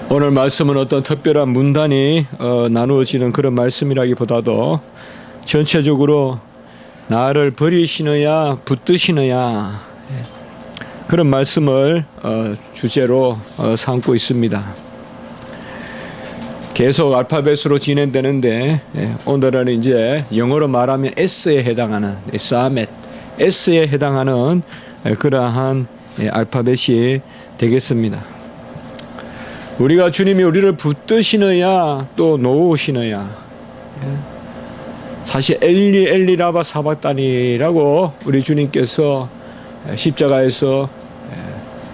오늘 말씀은 어떤 특별한 문단이 나누어지는 그런 말씀이라기보다도 전체적으로 나를 버리시느냐 붙드시느냐 그런 말씀을 주제로 삼고 있습니다. 계속 알파벳으로 진행되는데 오늘은 이제 영어로 말하면 S에 해당하는 S에 해당하는 그러한 알파벳이 되겠습니다. 우리가 주님이 우리를 붙드시느냐 또 놓으시느냐, 사실 엘리 엘리 라바 사박다니라고 우리 주님께서 십자가에서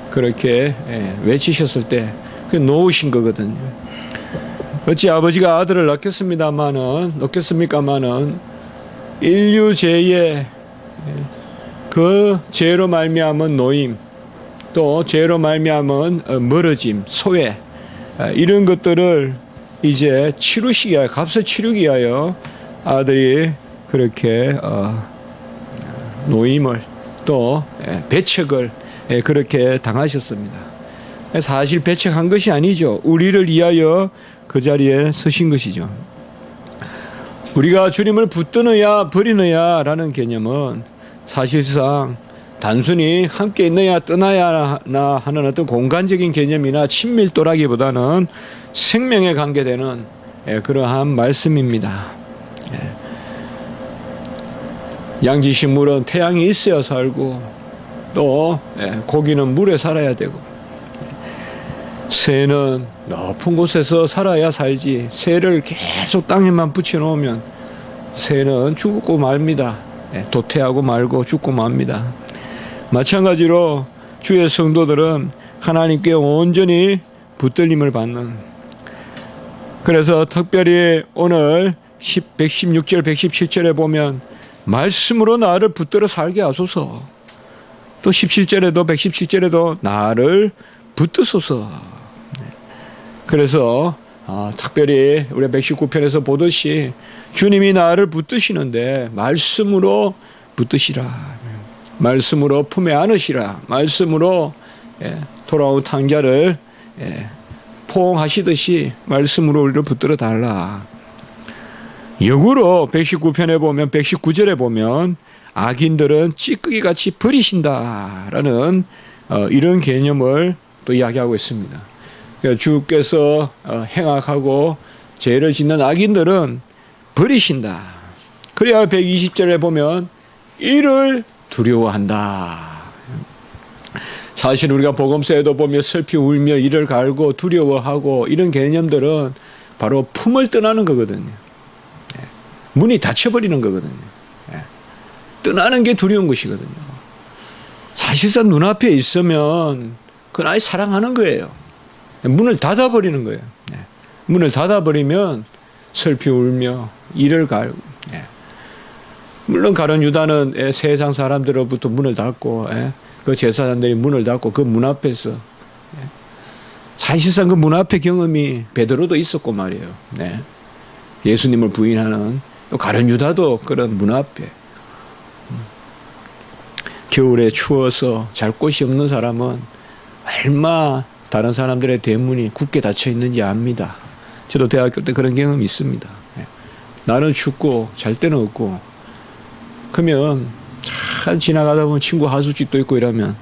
그렇게 외치셨을 때 그 놓으신 거거든요. 어찌 아버지가 아들을 낳겠습니까마는 인류 죄의 그 죄로 말미암은 노임, 또 죄로 말미암은 멀어짐, 소외, 이런 것들을 이제 치루시기 위하여, 값을 치르기 위하여 아들이 그렇게 노임을 또 배척을 그렇게 당하셨습니다. 사실 배척한 것이 아니죠. 우리를 위하여 그 자리에 서신 것이죠. 우리가 주님을 붙드느냐 버리느냐라는 개념은 사실상 단순히 함께 있느냐 떠나야 하는 어떤 공간적인 개념이나 친밀도라기보다는 생명에 관계되는 그러한 말씀입니다. 양지식물은 태양이 있어야 살고 또 고기는 물에 살아야 되고 새는 높은 곳에서 살아야 살지, 새를 계속 땅에만 붙여놓으면 새는 죽고 맙니다. 도태하고 말고 죽고 맙니다. 마찬가지로 주의 성도들은 하나님께 온전히 붙들림을 받는, 그래서 특별히 오늘 116절 117절에 보면 말씀으로 나를 붙들어 살게 하소서, 또 17절에도 117절에도 나를 붙드소서. 그래서 특별히 우리 119편에서 보듯이 주님이 나를 붙드시는데 말씀으로 붙드시라, 말씀으로 품에 안으시라, 말씀으로 돌아온 탕자를 포옹하시듯이 말씀으로 우리를 붙들어 달라. 역으로 119편에 보면 119절에 보면 악인들은 찌꺼기같이 버리신다라는 이런 개념을 또 이야기하고 있습니다. 그러니까 주께서 행악하고 죄를 짓는 악인들은 버리신다. 그래야 120절에 보면 이를 두려워한다. 사실 우리가 복음서에도 보면 슬피 울며 이를 갈고 두려워하고 이런 개념들은 바로 품을 떠나는 거거든요. 문이 닫혀버리는 거거든요. 떠나는 게 두려운 것이거든요. 사실상 눈앞에 있으면 그건 아예 사랑하는 거예요. 문을 닫아버리는 거예요. 문을 닫아버리면 슬피 울며 이를 갈고, 물론 가룟 유다는 세상 사람들로부터 문을 닫고 그 제사장들이 문을 닫고 그 문 앞에서 사실상 그 문 앞에 경험이 베드로도 있었고 말이에요. 예수님을 부인하는 또 가룟 유다도 그런 문 앞에, 겨울에 추워서 잘 곳이 없는 사람은 얼마 다른 사람들의 대문이 굳게 닫혀 있는지 압니다. 저도 대학교 때 그런 경험이 있습니다. 나는 춥고 잘 때는 없고, 그러면 잘 지나가다 보면 친구 하숙집도 있고 이러면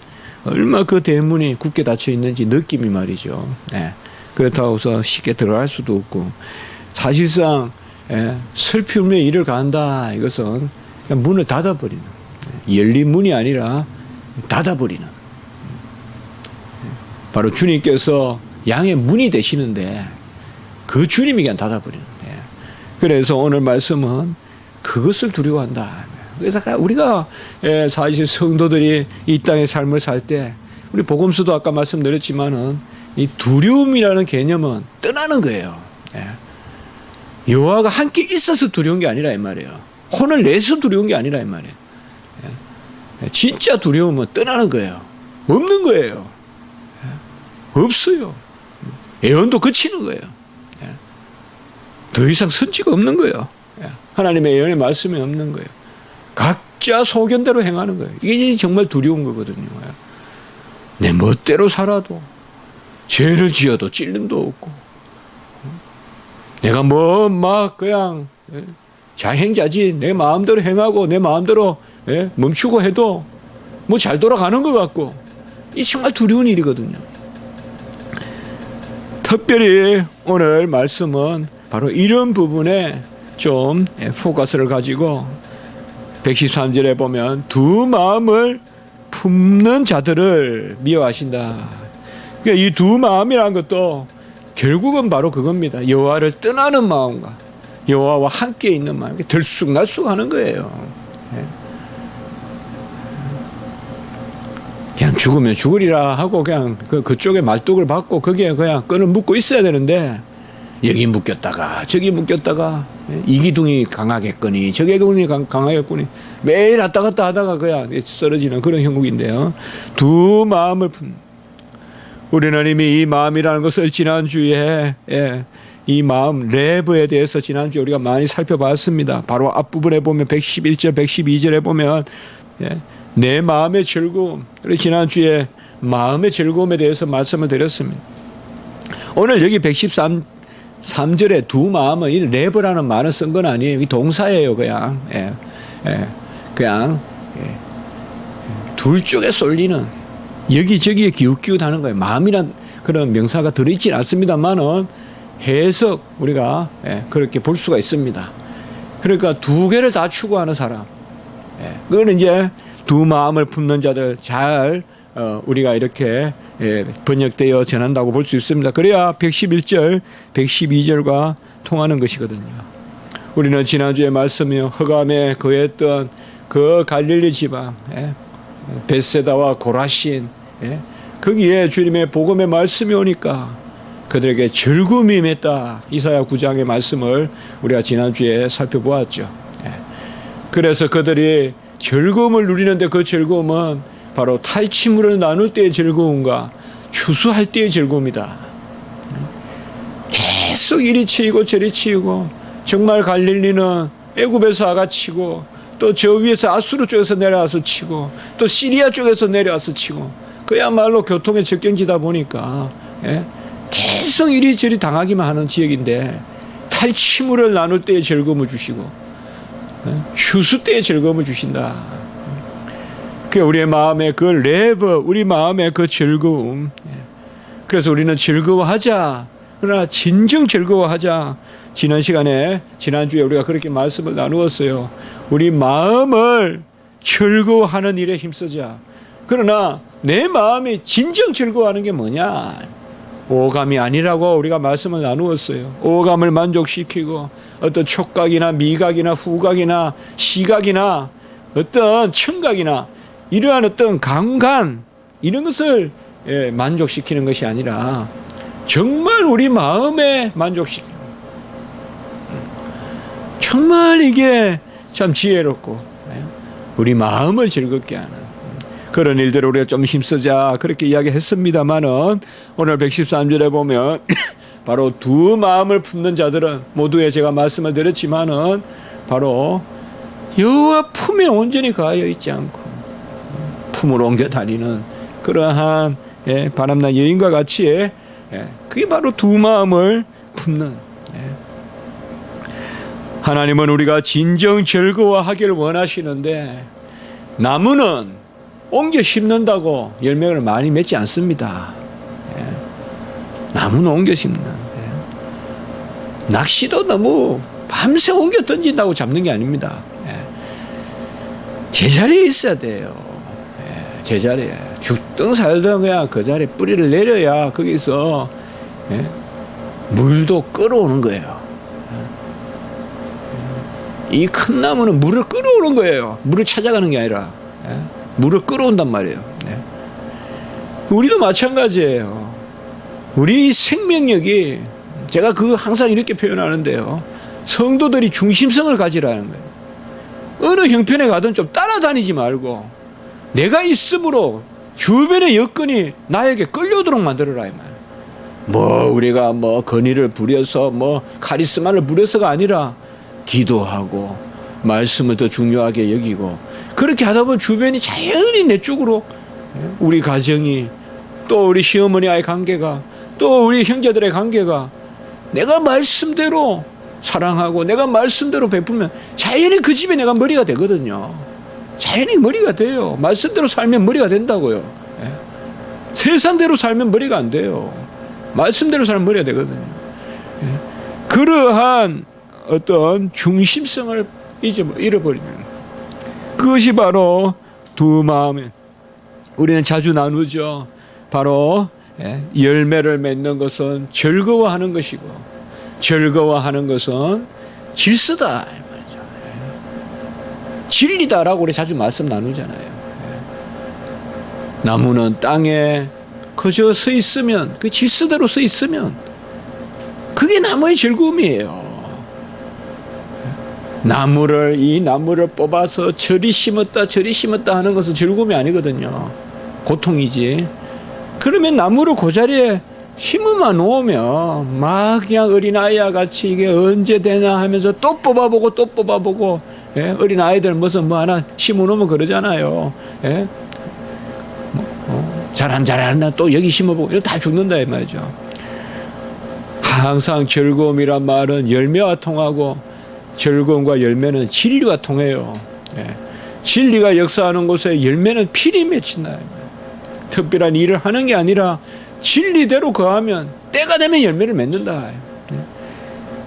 얼마 그 대문이 굳게 닫혀 있는지 느낌이 말이죠. 그렇다고 해서 쉽게 들어갈 수도 없고, 사실상 슬피 울며 이를 간다, 이것은 그냥 문을 닫아버리는, 열린 문이 아니라 닫아버리는, 바로 주님께서 양의 문이 되시는데 그 주님이 그냥 닫아버리는. 그래서 오늘 말씀은 그것을 두려워한다. 그래서 우리가 사실 성도들이 이 땅의 삶을 살 때, 우리 복음서도 아까 말씀드렸지만은 이 두려움이라는 개념은 떠나는 거예요. 여호와가 함께 있어서 두려운 게 아니라 이 말이에요. 혼을 내서 두려운 게 아니라 이 말이에요. 진짜 두려움은 떠나는 거예요. 없는 거예요. 없어요. 애원도 그치는 거예요. 더 이상 선지가 없는 거예요. 하나님의 예언의 말씀이 없는 거예요. 각자 소견대로 행하는 거예요. 이게 정말 두려운 거거든요. 내 멋대로 살아도 죄를 지어도 찔림도 없고, 내가 뭐 막 그냥 자행자지 내 마음대로 행하고 내 마음대로 멈추고 해도 뭐 잘 돌아가는 것 같고, 이 정말 두려운 일이거든요. 특별히 오늘 말씀은 바로 이런 부분에 좀 포커스를 가지고 113절에 보면 두 마음을 품는 자들을 미워하신다. 그러니까 이 두 마음이라는 것도 결국은 바로 그겁니다. 여호와를 떠나는 마음과 여호와와 함께 있는 마음, 들쑥날쑥하는 거예요. 그냥 죽으면 죽으리라 하고 그냥 그쪽에 말뚝을 받고 거기에 그냥 끈을 묶고 있어야 되는데, 여기 묶였다가 저기 묶였다가 이기둥이 강하겠거니 저기둥이 강하겠거니 매일 왔다 갔다 하다가 그냥 쓰러지는 그런 형국인데요. 두 마음을 우리는 이미 이 마음이라는 것을 지난주에 이 마음 레브에 대해서 지난주에 우리가 많이 살펴봤습니다. 바로 앞부분에 보면 111절 112절에 보면 내 마음의 즐거움, 지난주에 마음의 즐거움에 대해서 말씀을 드렸습니다. 오늘 여기 113절에 두 마음은 이 레브라는 말을 쓴 건 아니에요. 이 동사예요. 그냥 그냥 둘 쪽에 쏠리는, 여기저기에 기웃기웃하는 거예요. 마음이란 그런 명사가 들어있진 않습니다만은 해석 우리가 그렇게 볼 수가 있습니다. 그러니까 두 개를 다 추구하는 사람, 그거는 이제 두 마음을 품는 자들, 잘 우리가 이렇게 번역되어 전한다고 볼 수 있습니다. 그래야 111절, 112절과 통하는 것이거든요. 우리는 지난주에 말씀이 흑암에 거했던 그 갈릴리 지방, 벳세다와 고라신, 거기에 주님의 복음의 말씀이 오니까 그들에게 즐거움이 임했다. 이사야 9장의 말씀을 우리가 지난주에 살펴보았죠. 그래서 그들이 즐거움을 누리는데 그 즐거움은 바로 탈취물을 나눌 때의 즐거움과 추수할 때의 즐거움이다. 계속 이리 치이고 저리 치이고, 정말 갈릴리는 애굽에서 아가 치고, 또 저 위에서 아수르 쪽에서 내려와서 치고, 또 시리아 쪽에서 내려와서 치고, 그야말로 교통의 접경지다 보니까 계속 이리저리 당하기만 하는 지역인데, 탈취물을 나눌 때의 즐거움을 주시고 추수 때의 즐거움을 주신다. 그 우리의 마음의 그 레브, 우리 마음의 그 즐거움. 그래서 우리는 즐거워하자. 그러나 진정 즐거워하자. 지난 시간에, 지난주에 우리가 그렇게 말씀을 나누었어요. 우리 마음을 즐거워하는 일에 힘쓰자. 그러나 내 마음이 진정 즐거워하는 게 뭐냐? 오감이 아니라고 우리가 말씀을 나누었어요. 오감을 만족시키고 어떤 촉각이나 미각이나 후각이나 시각이나 어떤 청각이나 이러한 어떤 감관, 이런 것을 만족시키는 것이 아니라 정말 우리 마음에 만족시키는, 정말 이게 참 지혜롭고 우리 마음을 즐겁게 하는 그런 일들을 우리가 좀 힘쓰자, 그렇게 이야기했습니다마는 오늘 113절에 보면 바로 두 마음을 품는 자들은, 모두에 제가 말씀을 드렸지만은 바로 여호와 품에 온전히 가여 있지 않고 품을 옮겨 다니는 그러한 바람난 여인과 같이 그게 바로 두 마음을 품는. 하나님은 우리가 진정 즐거워하기를 원하시는데, 나무는 옮겨 심는다고 열매를 많이 맺지 않습니다. 나무는 옮겨 심는. 낚시도 너무 밤새 옮겨 던진다고 잡는 게 아닙니다. 제자리에 있어야 돼요. 제자리에. 죽든 살든 그냥 그 자리에 뿌리를 내려야 거기서 물도 끌어오는 거예요. 이 큰 나무는 물을 끌어오는 거예요. 물을 찾아가는 게 아니라 물을 끌어온단 말이에요. 우리도 마찬가지예요. 우리 생명력이, 제가 항상 이렇게 표현하는데요, 성도들이 중심성을 가지라는 거예요. 어느 형편에 가든 좀 따라다니지 말고 내가 있음으로 주변의 여건이 나에게 끌려오도록 만들어라 이 말. 우리가 건의를 부려서 카리스마를 부려서가 아니라 기도하고 말씀을 더 중요하게 여기고, 그렇게 하다 보면 주변이 자연히 내 쪽으로, 우리 가정이, 또 우리 시어머니와의 관계가 또 우리 형제들의 관계가 내가 말씀대로 사랑하고 내가 말씀대로 베풀면 자연히 그 집에 내가 머리가 되거든요. 자연히 머리가 돼요. 말씀대로 살면 머리가 된다고요. 예. 세상대로 살면 머리가 안 돼요. 말씀대로 살면 머리가 되거든요. 예. 그러한 어떤 중심성을 잃어버리면 그것이 바로 두 마음에 우리는 자주 나누죠. 바로 열매를 맺는 것은 즐거워하는 것이고 즐거워하는 것은 질서다 이 말이죠. 진리다라고 우리 자주 말씀 나누잖아요. 나무는 땅에 그저 서 있으면 그 질서대로 서 있으면 그게 나무의 즐거움이에요. 이 나무를 뽑아서 저리 심었다 하는 것은 즐거움이 아니거든요. 고통이지. 그러면 나무를 그 자리에 심어만 놓으면 막 그냥 어린아이와 같이 이게 언제 되나 하면서 또 뽑아보고 예? 어린아이들 무슨 뭐 하나 심어놓으면 그러잖아요. 예? 잘한다 또 여기 심어보고 이거 다 죽는다 이 말이죠. 항상 즐거움이란 말은 열매와 통하고 즐거움과 열매는 진리와 통해요. 예. 진리가 역사하는 곳에 열매는 필히 맺힌다. 특별한 일을 하는 게 아니라 진리대로 거하면 때가 되면 열매를 맺는다. 예.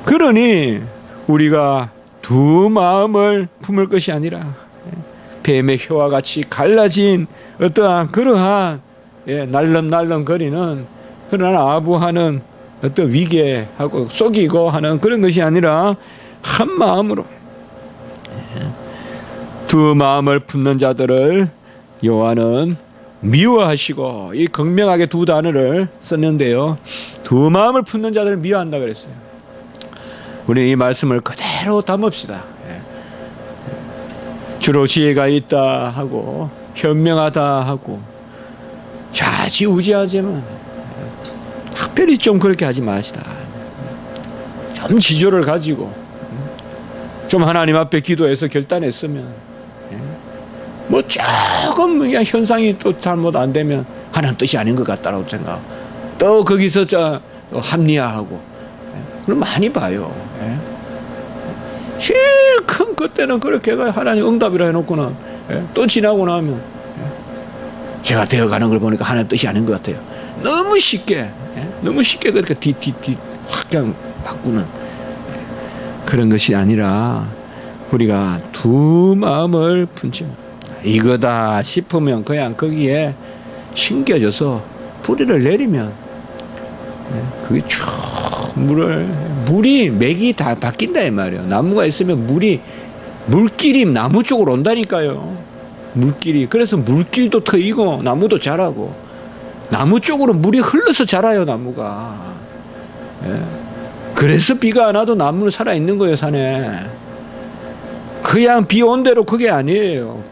그러니 우리가 두 마음을 품을 것이 아니라 뱀의 혀와 같이 갈라진 어떠한 그러한 날름날름거리는 그러한 아부하는 어떤 위계하고 속이고 하는 그런 것이 아니라 한 마음으로 두 마음을 품는 자들을 요한은 미워하시고 이 극명하게 두 단어를 썼는데요. 두 마음을 품는 자들을 미워한다 그랬어요. 우리는 이 말씀을 그대로 담읍시다. 주로 지혜가 있다 하고 현명하다 하고 좌지우지하지만 특별히 좀 그렇게 하지 마시다. 좀 지조를 가지고 좀 하나님 앞에 기도해서 결단했으면 뭐 조금 그냥 현상이 또 잘못 안 되면 하나님 뜻이 아닌 것 같다라고 생각. 또 거기서 합리화하고 그럼 많이 봐요. 실컷 그때는 그렇게 하나님 응답이라 해놓고는 또 지나고 나면 제가 되어가는 걸 보니까 하나님 뜻이 아닌 것 같아요. 너무 쉽게 그렇게 확 그냥 바꾸는 그런 것이 아니라 우리가 두 마음을 품지 이거다 싶으면 그냥 거기에 신겨져서 뿌리를 내리면 그게 쭉 물이 맥이 다 바뀐다 이 말이에요. 나무가 있으면 물길이 나무 쪽으로 온다니까요. 물길이. 그래서 물길도 트이고 나무도 자라고 나무 쪽으로 물이 흘러서 자라요 나무가. 그래서 비가 안 와도 나무는 살아있는 거예요 산에. 그냥 비 온 대로 그게 아니에요.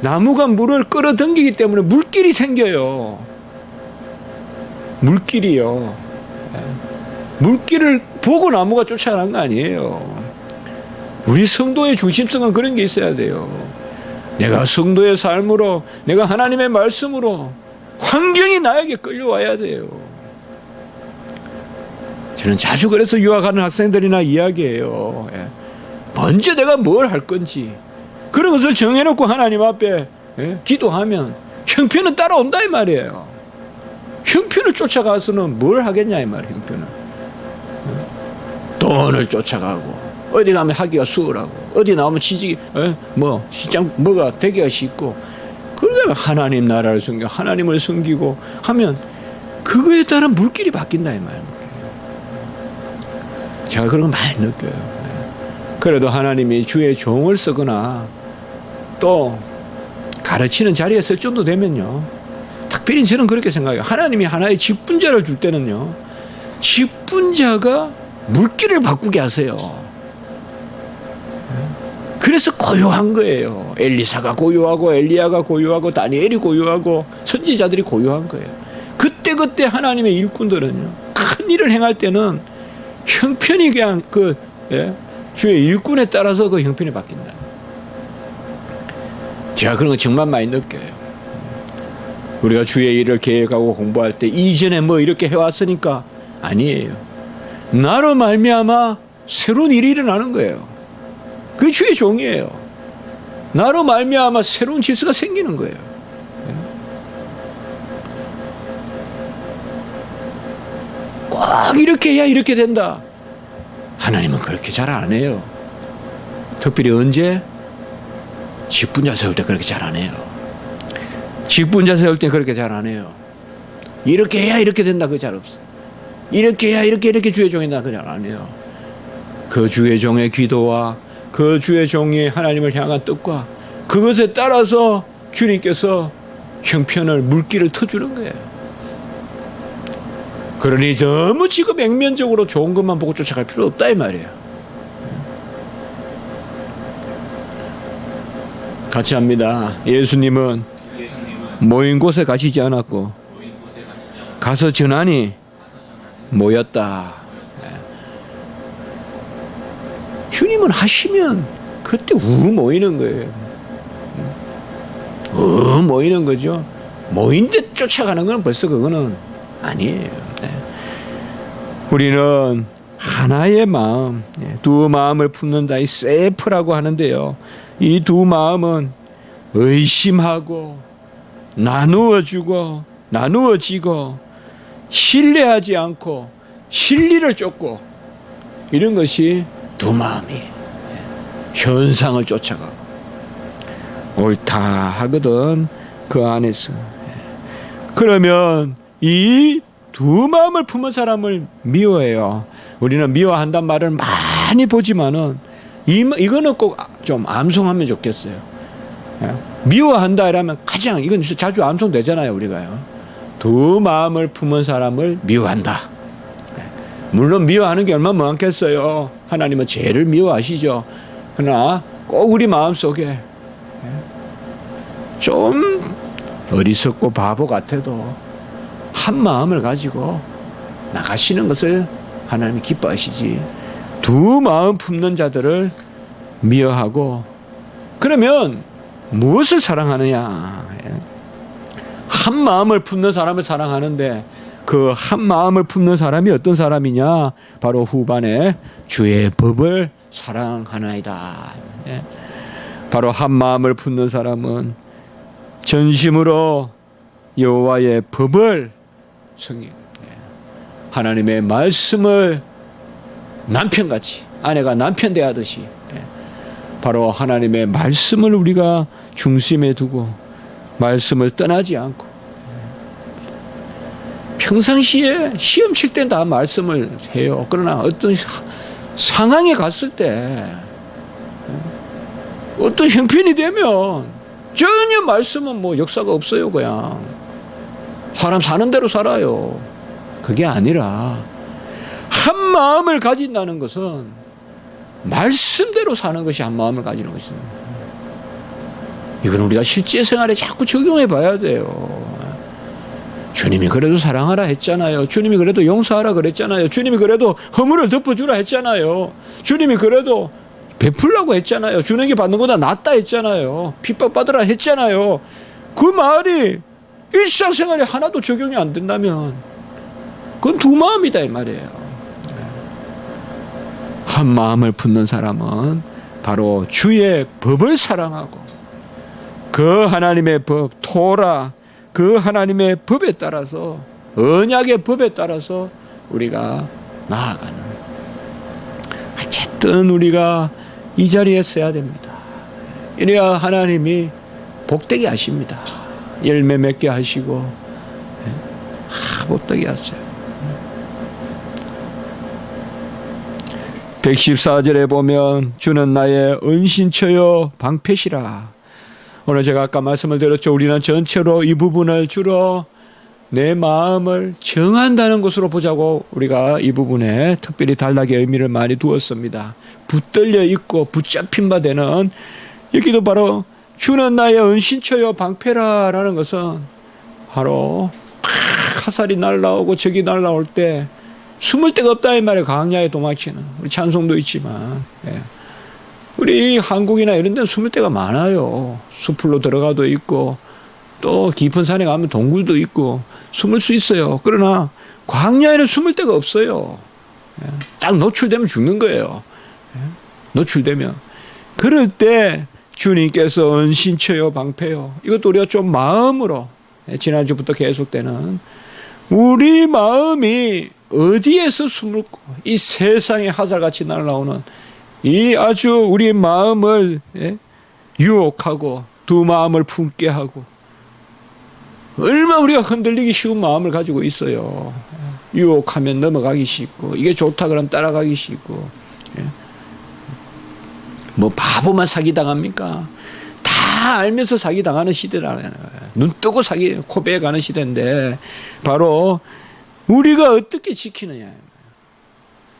나무가 물을 끌어당기기 때문에 물길이 생겨요. 물길이요. 물길을 보고 나무가 쫓아가는 거 아니에요. 우리 성도의 중심성은 그런 게 있어야 돼요. 내가 성도의 삶으로 내가 하나님의 말씀으로 환경이 나에게 끌려와야 돼요. 저는 자주 그래서 유학하는 학생들이나 이야기해요. 먼저 내가 뭘 할 건지 그런 것을 정해놓고 하나님 앞에 기도하면 형편은 따라온다 이 말이에요. 형편을 쫓아가서는 뭘 하겠냐 이 말이에요. 형편은 돈을 쫓아가고 어디 가면 하기가 수월하고 어디 나오면 취직이 직장 뭐가 되기가 쉽고 그러면 하나님 나라를 섬기고 하나님을 섬기고 하면 그거에 따른 물길이 바뀐다 이 말이에요. 제가 그런 거 많이 느껴요. 그래도 하나님이 주의 종을 쓰거나 또 가르치는 자리에 쓸 정도 되면요. 특별히 저는 그렇게 생각해요. 하나님이 하나의 직분자를 줄 때는요. 직분자가 물길을 바꾸게 하세요. 그래서 고요한 거예요. 엘리사가 고요하고 엘리야가 고요하고 다니엘이 고요하고 선지자들이 고요한 거예요. 그때 하나님의 일꾼들은요. 큰 일을 행할 때는 형편이 그냥 주의 일꾼에 따라서 그 형편이 바뀐다. 제가 그런 거 정말 많이 느껴요. 우리가 주의 일을 계획하고 공부할 때 이전에 뭐 이렇게 해왔으니까 아니에요. 나로 말미암아 새로운 일이 일어나는 거예요. 그게 주의 종이에요. 나로 말미암아 새로운 질서가 생기는 거예요. 꼭 이렇게 해야 이렇게 된다. 하나님은 그렇게 잘 안 해요. 특별히 언제? 직분자 세울 때 그렇게 잘 안 해요. 직분자 세울 때 그렇게 잘 안 해요. 이렇게 해야 이렇게 된다. 그거 잘 없어. 이렇게 해야 이렇게 주의 종이 된다. 그거 잘 안 해요. 그 주의 종의 기도와 그 주의 종이 하나님을 향한 뜻과 그것에 따라서 주님께서 형편을 물기를 터주는 거예요. 그러니 너무 지금 액면적으로 좋은 것만 보고 쫓아갈 필요 없다 이 말이에요. 같이 합니다. 예수님은 모인 곳에 가시지 않았고 가서 전하니 모였다. 주님은 하시면 그때 모이는 거예요. 모이는 거죠. 모인 데 쫓아가는 건 벌써 그거는 아니에요. 우리는 하나의 마음, 두 마음을 품는다. 이 세프라고 하는데요. 이 두 마음은 의심하고 나누어주고 나누어지고 신뢰하지 않고 실리를 쫓고 이런 것이 두 마음이 현상을 쫓아가고 옳다 하거든. 그 안에서 그러면 이 두 마음을 품은 사람을 미워해요. 우리는 미워한단 말을 많이 보지만은 이거는 꼭 좀 암송하면 좋겠어요. 미워한다 이러면 가장 이건 자주 암송되잖아요. 우리가요. 두 마음을 품은 사람을 미워한다. 물론 미워하는 게 얼마나 많겠어요. 하나님은 죄를 미워하시죠. 그러나 꼭 우리 마음속에 좀 어리석고 바보 같아도 한 마음을 가지고 나가시는 것을 하나님이 기뻐하시지. 두 마음 품는 자들을 미워하고 그러면 무엇을 사랑하느냐? 한 마음을 품는 사람을 사랑하는데 그 한 마음을 품는 사람이 어떤 사람이냐? 바로 후반에 주의 법을 사랑하나이다. 바로 한 마음을 품는 사람은 전심으로 여호와의 법을 성경 하나님의 말씀을 남편같이 아내가 남편 대하듯이 바로 하나님의 말씀을 우리가 중심에 두고 말씀을 떠나지 않고 평상시에 시험 칠 땐 다 말씀을 해요. 그러나 어떤 상황에 갔을 때 어떤 형편이 되면 전혀 말씀은 뭐 역사가 없어요. 그냥 사람 사는 대로 살아요. 그게 아니라 한 마음을 가진다는 것은 말씀대로 사는 것이 한 마음을 가지는 것입니다. 이건 우리가 실제 생활에 자꾸 적용해 봐야 돼요. 주님이 그래도 사랑하라 했잖아요. 주님이 그래도 용서하라 그랬잖아요. 주님이 그래도 허물을 덮어주라 했잖아요. 주님이 그래도 베풀라고 했잖아요. 주는 게 받는 것보다 낫다 했잖아요. 핍박받으라 했잖아요. 그 말이 일상생활에 하나도 적용이 안 된다면 그건 두 마음이다 이 말이에요. 한 마음을 품는 사람은 바로 주의 법을 사랑하고 그 하나님의 법 토라 그 하나님의 법에 따라서 언약의 법에 따라서 우리가 나아가는 어쨌든 우리가 이 자리에 서야 됩니다. 이래야 하나님이 복되게 하십니다. 열매 맺게 하시고 복되게 하세요. 114절에 보면 주는 나의 은신처요 방패시라. 오늘 제가 아까 말씀을 드렸죠. 우리는 전체로 이 부분을 주로 내 마음을 정한다는 것으로 보자고 우리가 이 부분에 특별히 단락의 의미를 많이 두었습니다. 붙들려 있고 붙잡힌 바 되는 여기도 바로 주는 나의 은신처요 방패라라는 것은 바로 막 화살이 날라오고 적이 날라올 때 숨을 데가 없다 이 말이에요. 광야에 도망치는 우리 찬송도 있지만 우리 한국이나 이런 데는 숨을 데가 많아요. 숲으로 들어가도 있고 또 깊은 산에 가면 동굴도 있고 숨을 수 있어요. 그러나 광야에는 숨을 데가 없어요. 딱 노출되면 죽는 거예요. 노출되면. 그럴 때 주님께서 은신처요 방패요. 이것도 우리가 좀 마음으로, 지난주부터 계속되는 우리 마음이 어디에서 숨을고 이 세상의 화살같이 날아오는 이 아주 우리 마음을 유혹하고 두 마음을 품게 하고, 얼마나 우리가 흔들리기 쉬운 마음을 가지고 있어요. 유혹하면 넘어가기 쉽고, 이게 좋다 그러면 따라가기 쉽고, 뭐 바보만 사기당합니까? 다 알면서 사기당하는 시대라는 거예요. 눈 뜨고 사기 코베가는 시대인데, 바로 우리가 어떻게 지키느냐,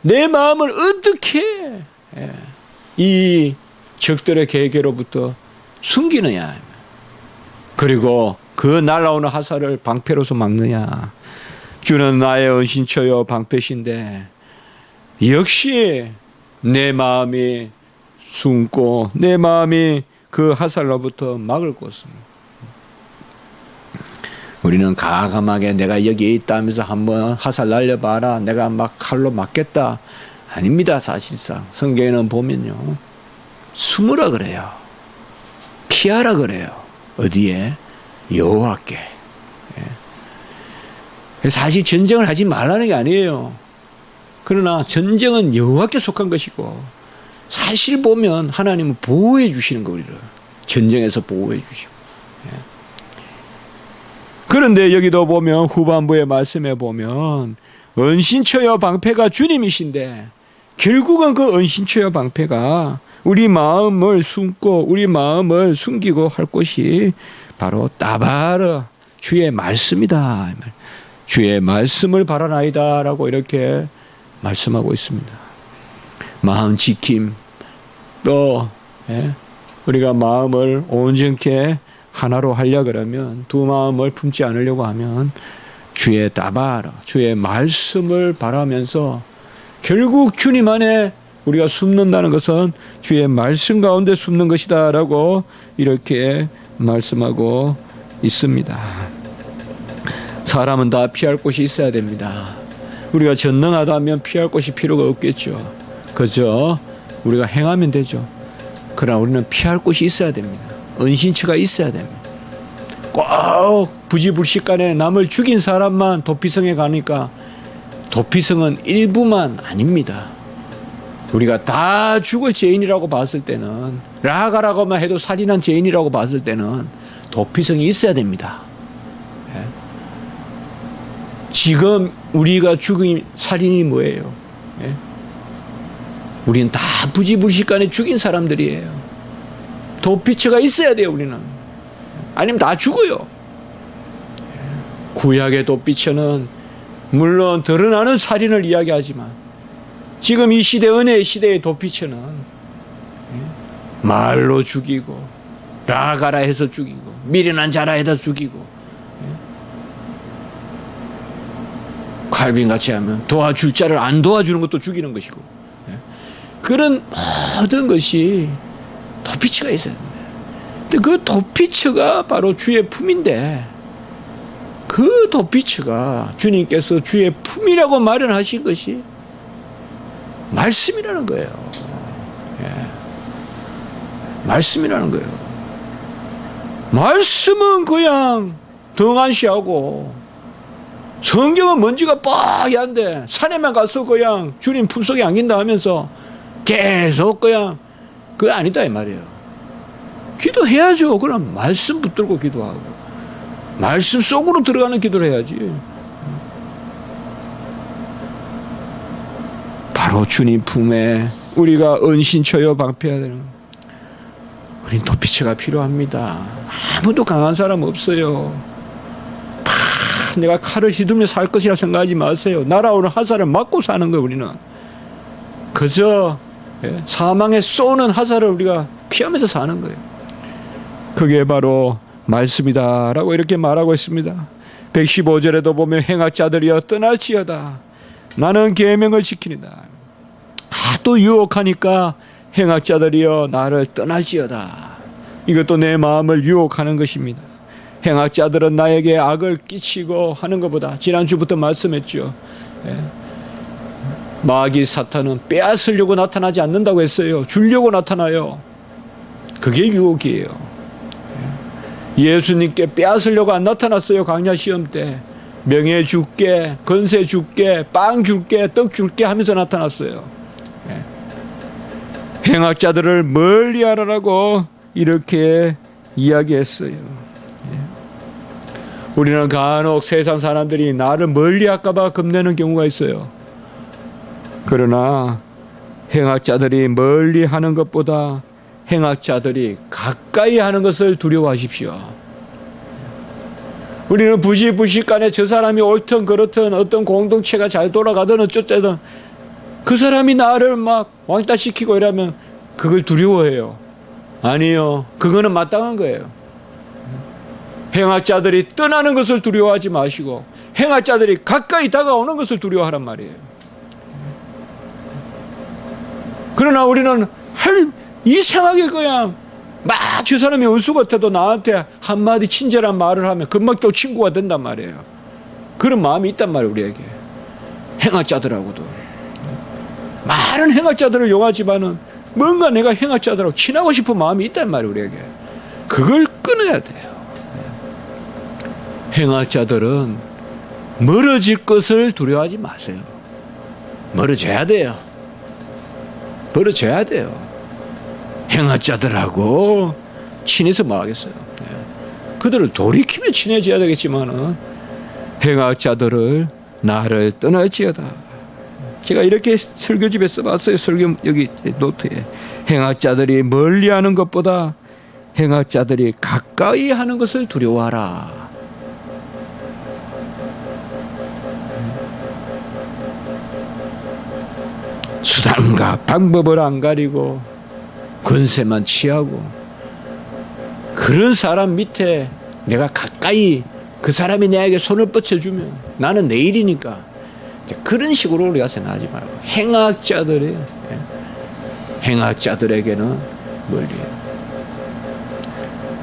내 마음을 어떻게 이 적들의 계획으로부터 숨기느냐, 그리고 그 날아오는 화살을 방패로서 막느냐. 주는 나의 은신처요 방패신데, 역시 내 마음이 숨고 내 마음이 그 화살로부터 막을 곳은, 우리는 가감하게 내가 여기에 있다 하면서 한번 화살 날려봐라, 내가 막 칼로 맞겠다. 아닙니다. 사실상 성경에는 보면요, 숨으라 그래요. 피하라 그래요. 어디에? 여호와께. 사실 전쟁을 하지 말라는 게 아니에요. 그러나 전쟁은 여호와께 속한 것이고, 사실 보면 하나님은 보호해 주시는 거, 우리를 전쟁에서 보호해 주시고. 그런데 여기도 보면 후반부의 말씀에 보면 은신처여 방패가 주님이신데, 결국은 그 은신처여 방패가 우리 마음을 숨고 우리 마음을 숨기고 할 곳이 바로 따바르 주의 말씀이다. 주의 말씀을 바라나이다 라고 이렇게 말씀하고 있습니다. 마음 지킴, 또 우리가 마음을 온전케 하나로 하려 그러면, 두 마음을 품지 않으려고 하면 주의 따바르, 주의 말씀을 바라면서, 결국 주님 안에 우리가 숨는다는 것은 주의 말씀 가운데 숨는 것이다 라고 이렇게 말씀하고 있습니다. 사람은 다 피할 곳이 있어야 됩니다. 우리가 전능하다면 피할 곳이 필요가 없겠죠. 그저 우리가 행하면 되죠. 그러나 우리는 피할 곳이 있어야 됩니다. 은신처가 있어야 됩니다. 꼭 부지불식간에 남을 죽인 사람만 도피성에 가니까, 도피성은 일부만 아닙니다. 우리가 다 죽을 죄인이라고 봤을 때는, 라가라고만 해도 살인한 죄인이라고 봤을 때는 도피성이 있어야 됩니다. 지금 우리가 죽인 살인이 뭐예요? 우리는 다 부지불식간에 죽인 사람들이에요. 도피처가 있어야 돼요. 우리는. 아니면 다 죽어요. 구약의 도피처는 물론 드러나는 살인을 이야기하지만, 지금 이 시대, 은혜의 시대의 도피처는 말로 죽이고, 라가라 해서 죽이고, 미련한 자라 해서 죽이고, 칼빈같이 하면 도와줄 자를 안 도와주는 것도 죽이는 것이고, 그런 모든 것이 도피처가 있어야 됩니다. 근데 그 도피처가 바로 주의 품인데, 그 도피처가 주님께서 주의 품이라고 마련하신 것이 말씀이라는 거예요. 말씀이라는 거예요. 말씀은 그냥 등한시하고, 성경은 먼지가 뻐기한데 산에만 가서 그냥 주님 품속에 안긴다 하면서 계속 그냥 그거 아니다 이 말이에요. 기도해야죠. 그럼 말씀 붙들고 기도하고, 말씀 속으로 들어가는 기도를 해야지. 바로 주님 품에 우리가 은신처여 방패해야 되는, 우린 도피처가 필요합니다. 아무도 강한 사람 없어요. 내가 칼을 휘두르며 살 것이라 생각하지 마세요. 날아오는 화살을 맞고 사는 거예요. 우리는 그저 사망에 쏘는 화살을 우리가 피하면서 사는 거예요. 그게 바로 말씀이다라고 이렇게 말하고 있습니다. 115절에도 보면 행악자들이여 떠날지어다. 나는 계명을 지키리다. 또 유혹하니까 행악자들이여 나를 떠날지어다. 이것도 내 마음을 유혹하는 것입니다. 행악자들은 나에게 악을 끼치고 하는 것보다, 지난주부터 말씀했죠. 마귀 사탄은 빼앗으려고 나타나지 않는다고 했어요. 주려고 나타나요. 그게 유혹이에요. 예수님께 빼앗으려고 안 나타났어요. 강야 시험 때 명예 줄게, 건세 줄게, 빵 줄게, 떡 줄게 하면서 나타났어요. 행악자들을 멀리하라고 이렇게 이야기했어요. 우리는 간혹 세상 사람들이 나를 멀리할까 봐 겁내는 경우가 있어요. 그러나 행악자들이 멀리하는 것보다 행악자들이 가까이 하는 것을 두려워하십시오. 우리는 부시간에 저 사람이 옳든 그렇든 어떤 공동체가 잘 돌아가든 어쩌든 그 사람이 나를 막 왕따시키고 이러면 그걸 두려워해요. 아니요. 그거는 마땅한 거예요. 행악자들이 떠나는 것을 두려워하지 마시고 행악자들이 가까이 다가오는 것을 두려워하란 말이에요. 그러나 우리는 이상하게 그냥 막 저 사람이 은수 같아도 나한테 한마디 친절한 말을 하면 금방 또 친구가 된단 말이에요. 그런 마음이 있단 말이에요. 우리에게. 행악자들하고도. 많은 행악자들을 용하지만은 뭔가 내가 행악자들하고 친하고 싶은 마음이 있단 말이에요. 우리에게. 그걸 끊어야 돼요. 행악자들은 멀어질 것을 두려워하지 마세요. 멀어져야 돼요. 멀어져야 돼요. 행악자들하고 친해서 뭐 하겠어요. 그들을 돌이키며 친해져야 되겠지만은 행악자들을 나를 떠날지어다. 제가 이렇게 설교집에 써봤어요. 설교 여기 노트에. 행악자들이 멀리하는 것보다 행악자들이 가까이 하는 것을 두려워하라. 수단과 방법을 안 가리고 권세만 취하고 그런 사람 밑에 내가 가까이 그 사람이 내게 손을 뻗쳐주면 나는 내 일이니까 그런 식으로 우리가 생각하지 말고 행악자들에게는 멀리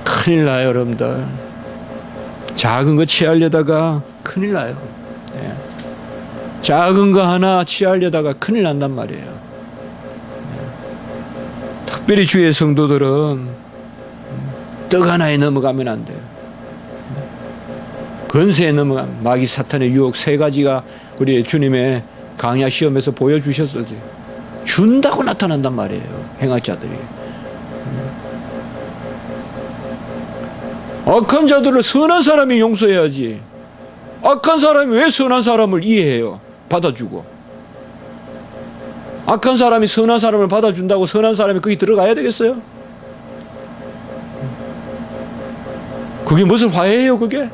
큰일 나요. 여러분들 작은 거 취하려다가 큰일 나요. 작은 거 하나 취하려다가 큰일 난단 말이에요. 특별히 주의 성도들은 떡 하나에 넘어가면 안 돼요. 건세에 넘어가면 마귀 사탄의 유혹 세 가지가 우리 주님의 강야 시험에서 보여주셨었지. 준다고 나타난단 말이에요. 행악자들이. 악한 자들을 선한 사람이 용서해야지. 악한 사람이 왜 선한 사람을 이해해요? 받아주고. 악한 사람이 선한 사람을 받아준다고 선한 사람이 거기 들어가야 되겠어요? 그게 무슨 화해예요, 그게?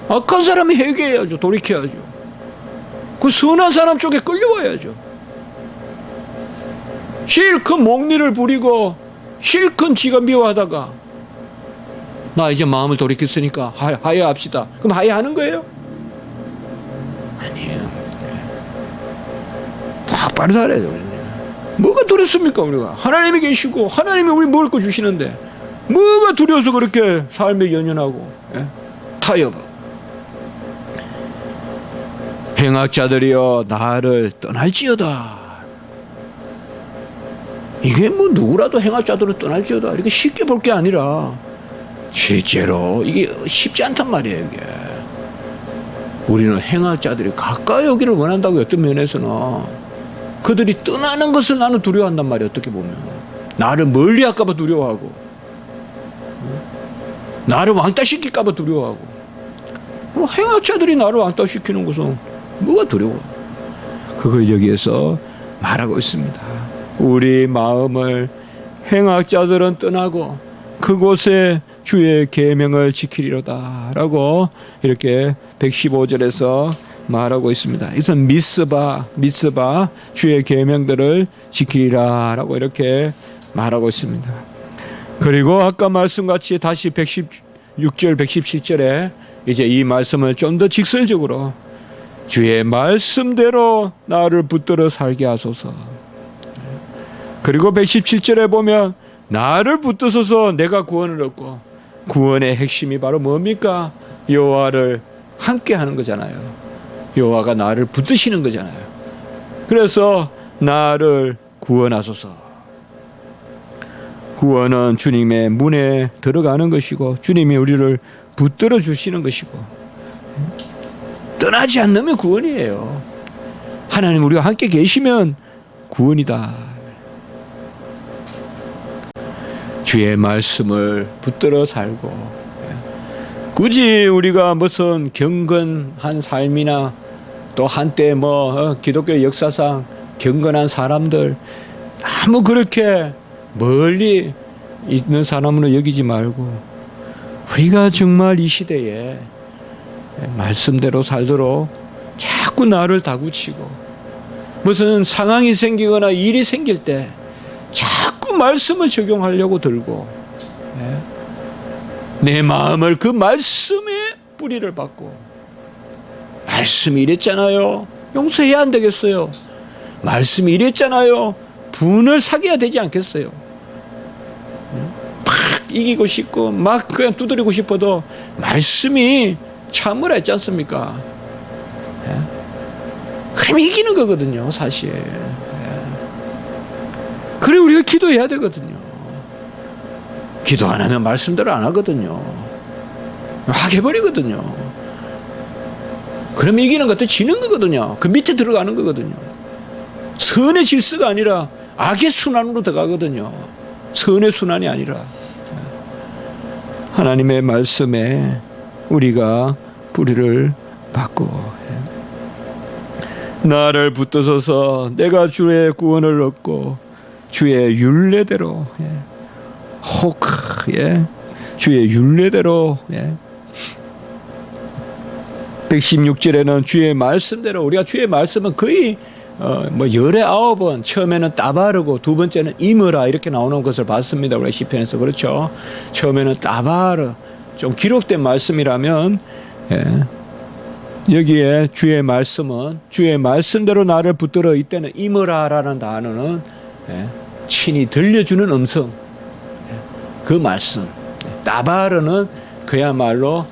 악한 사람이 회개해야죠. 돌이켜야죠. 그 선한 사람 쪽에 끌려와야죠. 실컷 목리를 부리고 실컷 지가 미워하다가 나 이제 마음을 돌이켰으니까 화해합시다. 그럼 화해하는 거예요? 아니에요. 똑바로 살아야 돼요. 뭐가 두렵습니까 우리가? 하나님이 계시고 하나님이 우리 먹을 거 주시는데 뭐가 두려워서 그렇게 삶에 연연하고 타협하고. 행악자들이여 나를 떠날지어다. 이게 뭐 누구라도 행악자들을 떠날지어다 이렇게 쉽게 볼 게 아니라 실제로 이게 쉽지 않단 말이에요. 이게 우리는 행악자들이 가까이 오기를 원한다고. 어떤 면에서는 그들이 떠나는 것을 나는 두려워한단 말이에요. 어떻게 보면 나를 멀리 할까 봐 두려워하고 나를 왕따시킬까 봐 두려워하고. 행악자들이 나를 왕따시키는 것은 뭐가 두려워? 그걸 여기에서 말하고 있습니다. 우리 마음을 행악자들은 떠나고 그곳에 주의 계명을 지키리로다 라고 이렇게 115절에서 말하고 있습니다. 이것은 미스바 주의 계명들을 지키리라 라고 이렇게 말하고 있습니다. 그리고 아까 말씀같이 다시 116절 117절에 이제 이 말씀을 좀 더 직설적으로 주의 말씀대로 나를 붙들어 살게 하소서. 그리고 117절에 보면 나를 붙드소서 내가 구원을 얻고 구원의 핵심이 바로 뭡니까? 여호와를 함께 하는 거잖아요. 여호와가 나를 붙드시는 거잖아요. 그래서 나를 구원하소서. 구원은 주님의 문에 들어가는 것이고 주님이 우리를 붙들어 주시는 것이고 떠나지 않으면 구원이에요. 하나님 우리와 함께 계시면 구원이다. 주의 말씀을 붙들어 살고 굳이 우리가 무슨 경건한 삶이나 또 한때 기독교 역사상 경건한 사람들 아무 그렇게 멀리 있는 사람으로 여기지 말고 우리가 정말 이 시대에 말씀대로 살도록 자꾸 나를 다구치고 무슨 상황이 생기거나 일이 생길 때 자꾸 말씀을 적용하려고 들고 내 마음을 그 말씀에 뿌리를 받고 말씀이 이랬잖아요. 용서해야 안 되겠어요. 말씀이 이랬잖아요. 분을 사귀어야 되지 않겠어요. 막 이기고 싶고 막 그냥 두드리고 싶어도 말씀이 참으라 했지 않습니까? 그럼 이기는 거거든요, 사실. 그래 우리가 기도해야 되거든요. 기도 안 하면 말씀대로 안 하거든요. 확 해버리거든요. 그럼 이기는 것도 지는 거거든요. 그 밑에 들어가는 거거든요. 선의 질서가 아니라 악의 순환으로 들어가거든요. 선의 순환이 아니라. 하나님의 말씀에 우리가 뿌리를 받고 나를 붙드소서 내가 주의 구원을 얻고 주의 율례대로 주의 율례대로 116절에는 주의 말씀대로 우리가 주의 말씀은 거의 19번 처음에는 따바르고 두 번째는 이므라 이렇게 나오는 것을 봤습니다. 우리 시편에서 그렇죠. 처음에는 따바르 좀 기록된 말씀이라면 여기에 주의 말씀은 주의 말씀대로 나를 붙들어 이때는 이므라라는 단어는 친히 들려주는 음성 그 말씀 따바르는 그야말로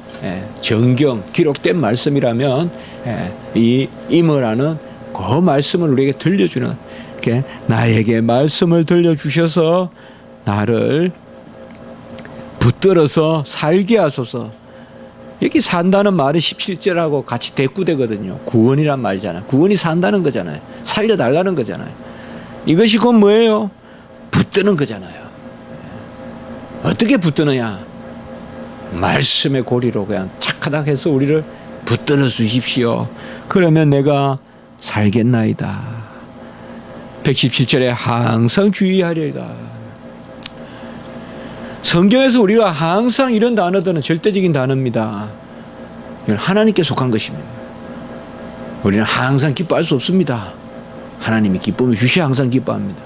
정경 기록된 말씀이라면 이 이므라는 그 말씀을 우리에게 들려주는 나에게 말씀을 들려주셔서 나를 붙들어서 살게 하소서. 여기 산다는 말이 17절하고 같이 대꾸되거든요. 구원이란 말이잖아요. 구원이 산다는 거잖아요. 살려달라는 거잖아요. 이것이 곧 뭐예요? 붙드는 거잖아요. 어떻게 붙드느냐? 말씀의 고리로 그냥 착하다 해서 우리를 붙들어 주십시오. 그러면 내가 살겠나이다. 117절에 항상 주의하리이다. 성경에서 우리가 항상 이런 단어들은 절대적인 단어입니다. 이건 하나님께 속한 것입니다. 우리는 항상 기뻐할 수 없습니다. 하나님이 기쁨을 주셔야 항상 기뻐합니다.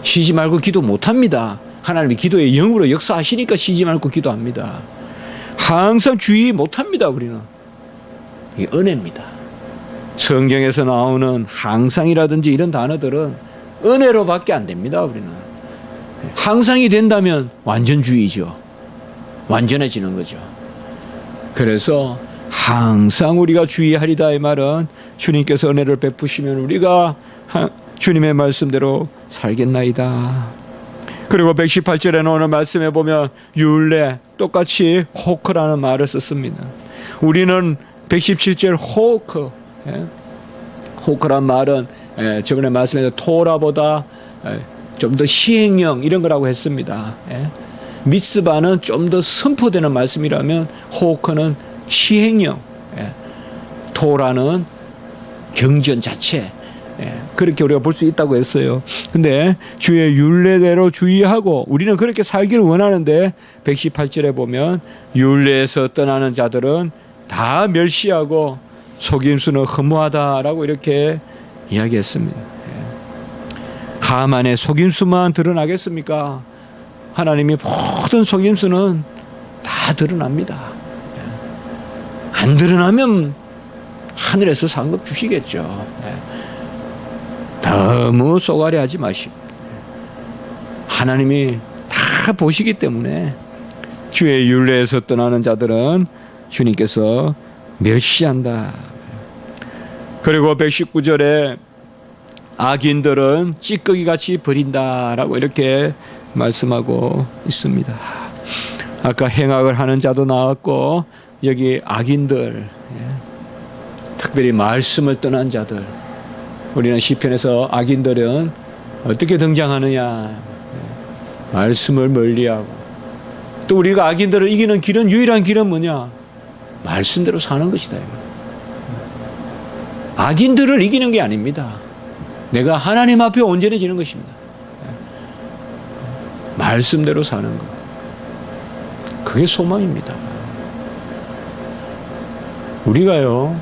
쉬지 말고 기도 못합니다. 하나님이 기도의 영으로 역사하시니까 쉬지 말고 기도합니다. 항상 주의 못합니다. 우리는 이게 은혜입니다. 성경에서 나오는 항상이라든지 이런 단어들은 은혜로밖에 안 됩니다. 우리는 항상이 된다면 완전주의죠. 완전해지는 거죠. 그래서 항상 우리가 주의하리다 이 말은 주님께서 은혜를 베푸시면 우리가 주님의 말씀대로 살겠나이다. 그리고 118절에는 오늘 말씀해 보면 율례 똑같이 호크라는 말을 썼습니다. 우리는 117절 호크란 말은 저번에 말씀해서 토라보다 좀 더 시행령 이런 거라고 했습니다. 미스바는 좀 더 선포되는 말씀이라면 호크는 시행령, 토라는 경전 자체 그렇게 우리가 볼 수 있다고 했어요. 근데 주의 율례대로 주의하고 우리는 그렇게 살기를 원하는데 118절에 보면 율례에서 떠나는 자들은 다 멸시하고 속임수는 허무하다라고 이렇게 이야기했습니다. 하만의 속임수만 드러나겠습니까? 하나님이 모든 속임수는 다 드러납니다. 안 드러나면 하늘에서 상급 주시겠죠. 너무 쏘가리 하지 마시고 하나님이 다 보시기 때문에 주의 율례에서 떠나는 자들은 주님께서 멸시한다. 그리고 119절에 악인들은 찌꺼기같이 버린다라고 이렇게 말씀하고 있습니다. 아까 행악을 하는 자도 나왔고 여기 악인들, 특별히 말씀을 떠난 자들, 우리는 시편에서 악인들은 어떻게 등장하느냐, 말씀을 멀리하고, 또 우리가 악인들을 이기는 길은, 유일한 길은 뭐냐, 말씀대로 사는 것이다. 악인들을 이기는 게 아닙니다. 내가 하나님 앞에 온전해지는 것입니다. 말씀대로 사는 것, 그게 소망입니다. 우리가요,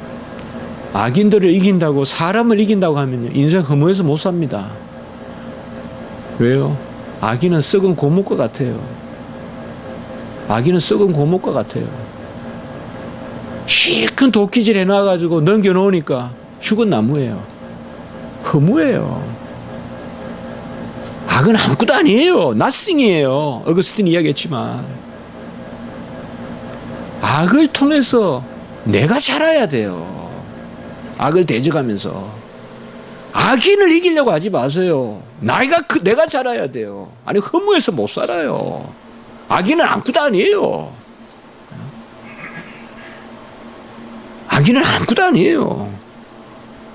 악인들을 이긴다고, 사람을 이긴다고 하면요, 인생 허무해서 못 삽니다. 왜요? 악인은 썩은 고목과 같아요. 악인은 썩은 고목과 같아요. 시큰 도끼질 해놔가지고 넘겨놓으니까 죽은 나무예요. 허무해요. 악은 아무것도 아니에요. nothing이에요. 어거스틴이 이야기했지만 악을 통해서 내가 자라야 돼요. 악을 대적하면서 악인을 이기려고 하지 마세요. 내가 자라야 돼요. 아니 허무해서 못 살아요. 악인은 아무것도 아니에요. 악인은 아무것도 아니에요.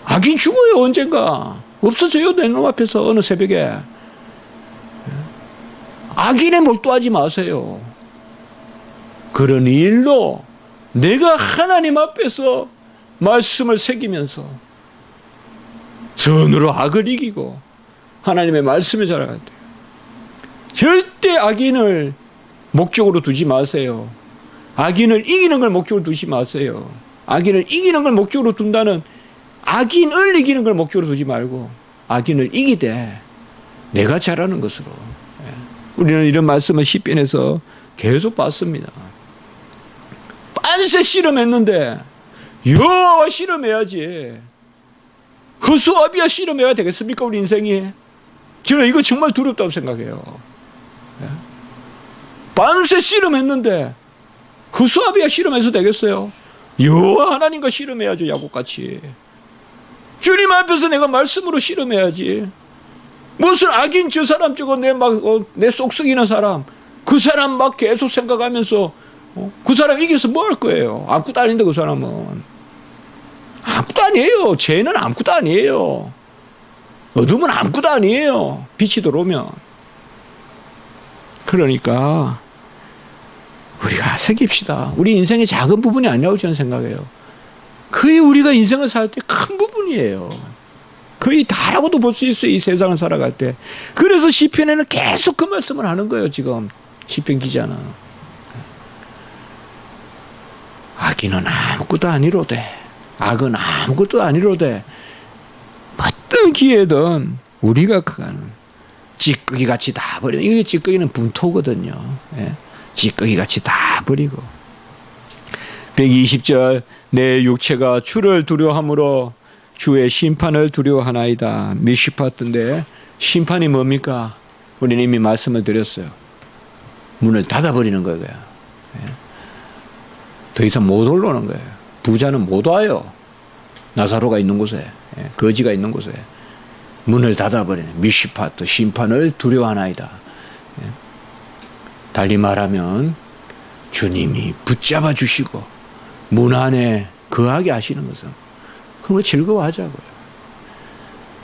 악인 죽어요. 언젠가 없어져요. 내 놈 앞에서 어느 새벽에. 악인에 몰두하지 마세요. 그런 일로 내가 하나님 앞에서 말씀을 새기면서 선으로 악을 이기고 하나님의 말씀에 자라갈 때 절대 악인을 목적으로 두지 마세요. 악인을 이기는 걸 목적으로 두지 마세요. 악인을 이기는 걸 목적으로 둔다는, 악인을 이기는 걸 목적으로 두지 말고 악인을 이기되 내가 잘하는 것으로. 우리는 이런 말씀을 시편에서 계속 봤습니다. 빤세 씨름했는데 여호와 씨름해야지. 허수아비야 씨름해야 되겠습니까? 우리 인생이. 저는 이거 정말 두렵다고 생각해요. 빤세 씨름했는데 허수아비야 씨름해서 되겠어요? 여호와 하나님과 씨름해야죠. 야곱같이. 주님 앞에서 내가 말씀으로 씨름해야지. 무슨 악인 저 사람 저거 내 쏙썩이는 사람, 그 사람 막 계속 생각하면서 그 사람 이겨서 뭐 할 거예요? 아무것도 아닌데 그 사람은. 아무것도 아니에요. 죄는 아무것도 아니에요. 어둠은 아무것도 아니에요. 빛이 들어오면. 그러니까 우리가 새깁시다. 우리 인생의 작은 부분이 아니라고 저는 생각해요. 거의 우리가 인생을 살 때 큰 부분이에요. 거의 다라고도 볼 수 있어요. 이 세상을 살아갈 때. 그래서 시편에는 계속 그 말씀을 하는 거예요. 지금 시편 기자는. 악인은 아무것도 아니로되, 악은 아무것도 아니로되, 어떤 기회든 우리가 그가는 찌꺼기같이 다 버리는, 이게 찌꺼기는 분토거든요. 찌꺼기같이 다 버리고. 120절, 내 육체가 주를 두려워함으로 주의 심판을 두려워하나이다. 미시파트인데 심판이 뭡니까? 우리는 이미 말씀을 드렸어요. 문을 닫아버리는 거예요. 더 이상 못 올라오는 거예요. 부자는 못 와요. 나사로가 있는 곳에, 거지가 있는 곳에 문을 닫아버리는 미시파트, 심판을 두려워하나이다. 달리 말하면 주님이 붙잡아 주시고 문 안에 거하게 하시는 것은, 그걸 즐거워하자고요.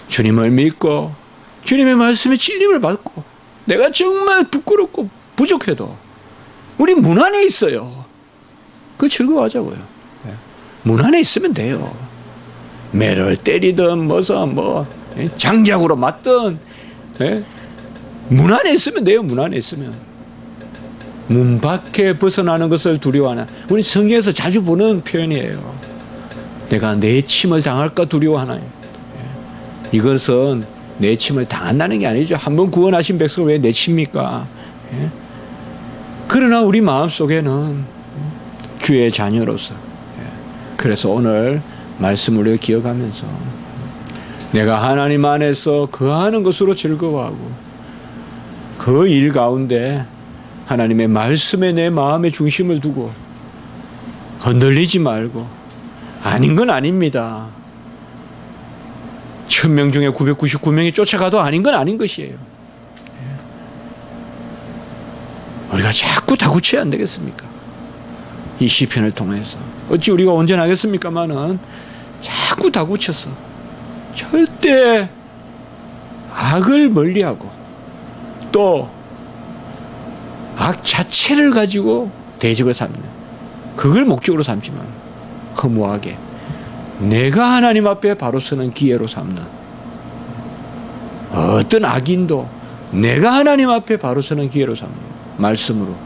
주님을 믿고 주님의 말씀에 찔림을 받고 내가 정말 부끄럽고 부족해도 우리 문 안에 있어요. 그걸 즐거워하자고요. 문 안에 있으면 돼요. 매를 때리든 장작으로 맞든 문 안에 있으면 돼요. 문 안에 있으면. 문 밖에 벗어나는 것을 두려워하나. 우리 성경에서 자주 보는 표현이에요. 내가 내침을 당할까 두려워하나요? 이것은 내침을 당한다는 게 아니죠. 한번 구원하신 백성을 왜 내칩니까? 그러나 우리 마음속에는 주의 자녀로서, 그래서 오늘 말씀을 우리가 기억하면서 내가 하나님 안에서 거하는 것으로 즐거워하고 그 일 가운데 하나님의 말씀에 내 마음의 중심을 두고 흔들리지 말고, 아닌 건 아닙니다. 1000명 중에 999명이 쫓아가도 아닌 건 아닌 것이에요. 우리가 자꾸 다구쳐야 안 되겠습니까? 이 시편을 통해서. 어찌 우리가 온전하겠습니까마는 자꾸 다구쳐서 절대 악을 멀리하고 또 악 자체를 가지고 대적을 삼는, 그걸 목적으로 삼지만 허무하게 내가 하나님 앞에 바로 서는 기회로 삼는, 어떤 악인도 내가 하나님 앞에 바로 서는 기회로 삼는 말씀으로,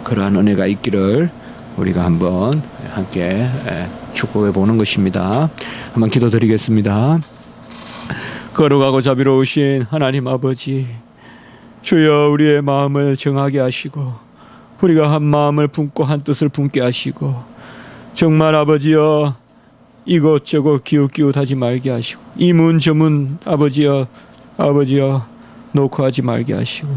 그러한 은혜가 있기를 우리가 한번 함께 축복해 보는 것입니다. 한번 기도드리겠습니다. 거룩하고 자비로우신 하나님 아버지, 주여 우리의 마음을 정하게 하시고 우리가 한 마음을 품고 한 뜻을 품게 하시고, 정말 아버지여 이것저것 기웃기웃하지 말게 하시고, 이문 저문 아버지여 놓고 하지 말게 하시고,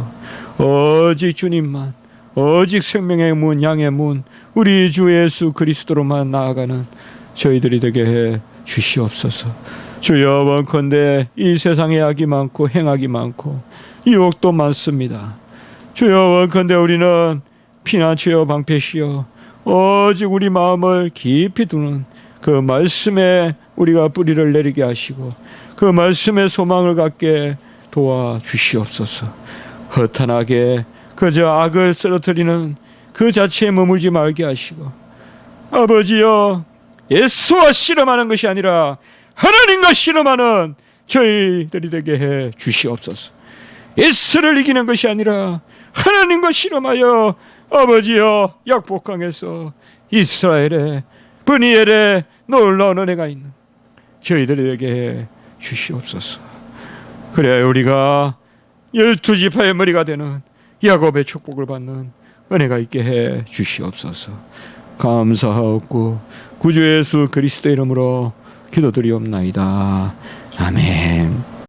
오직 주님만, 오직 생명의 문, 양의 문, 우리 주 예수 그리스도로만 나아가는 저희들이 되게 해 주시옵소서. 주여 원컨대 이 세상에 악이 많고 행악이 많고 유혹도 많습니다. 주여 원컨대 우리는 피난처여 방패시여 오직 우리 마음을 깊이 두는 그 말씀에 우리가 뿌리를 내리게 하시고 그 말씀에 소망을 갖게 도와주시옵소서. 허탄하게 그저 악을 쓰러뜨리는 그 자체에 머물지 말게 하시고, 아버지여 예수와 씨름하는 것이 아니라 하나님과 씨름하는 저희들이 되게 해 주시옵소서. 예수를 이기는 것이 아니라 하나님과 씨름하여 아버지여 약복강에서 이스라엘의 브니엘의 놀라운 은혜가 있는 저희들에게 해 주시옵소서. 그래야 우리가 12지파의 머리가 되는 야곱의 축복을 받는 은혜가 있게 해 주시옵소서. 감사하옵고 구주 예수 그리스도 이름으로 기도드리옵나이다. 아멘.